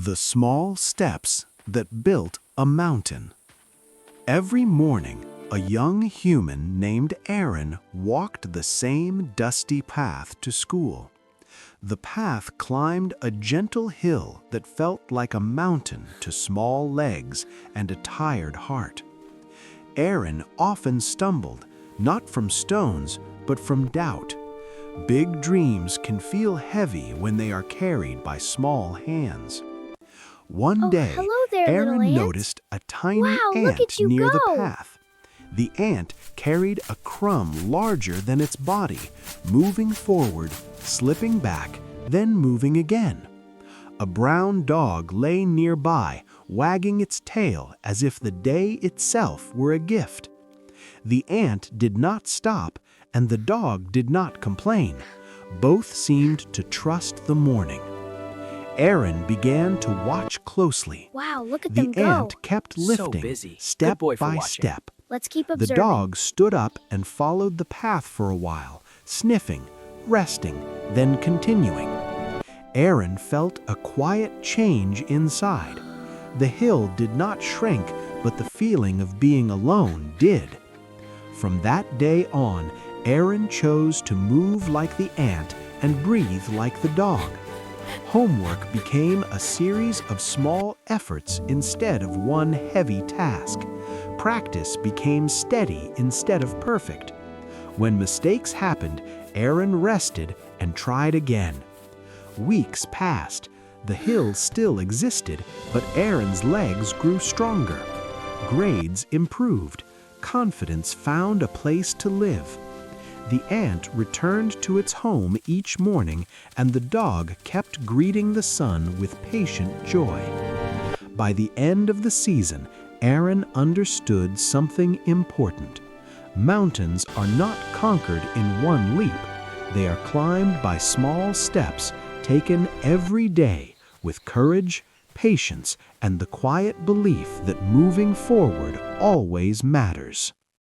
The small steps that built a mountain. Every morning, a young human named Aaron walked the same dusty path to school. The path climbed a gentle hill that felt like a mountain to small legs and a tired heart. Aaron often stumbled, not from stones, but from doubt. Big dreams can feel heavy when they are carried by small hands. One day, hello there, little Aaron ant. noticed a tiny Wow, look ant at you near the go. path. The ant carried a crumb larger than its body, moving forward, slipping back, then moving again. A brown dog lay nearby, wagging its tail as if the day itself were a gift. The ant did not stop, and the dog did not complain. Both seemed to trust the morning. Aaron began to watch closely. Wow, look at The them go. ant kept lifting, busy. step Good boy for by watching. step. Let's keep The observing. dog stood up and followed the path for a while, sniffing, resting, then continuing. Aaron felt a quiet change inside. The hill did not shrink, but the feeling of being alone did. From that day on, Aaron chose to move like the ant and breathe like the dog. Homework became a series of small efforts instead of one heavy task. Practice became steady instead of perfect. When mistakes happened, Aaron rested and tried again. Weeks passed. The hill still existed, but Aaron's legs grew stronger. Grades improved. Confidence found a place to live. The ant returned to its home each morning, and the dog kept greeting the sun with patient joy. By the end of the season, Aaron understood something important. Mountains are not conquered in one leap. They are climbed by small steps taken every day with courage, patience, and the quiet belief that moving forward always matters.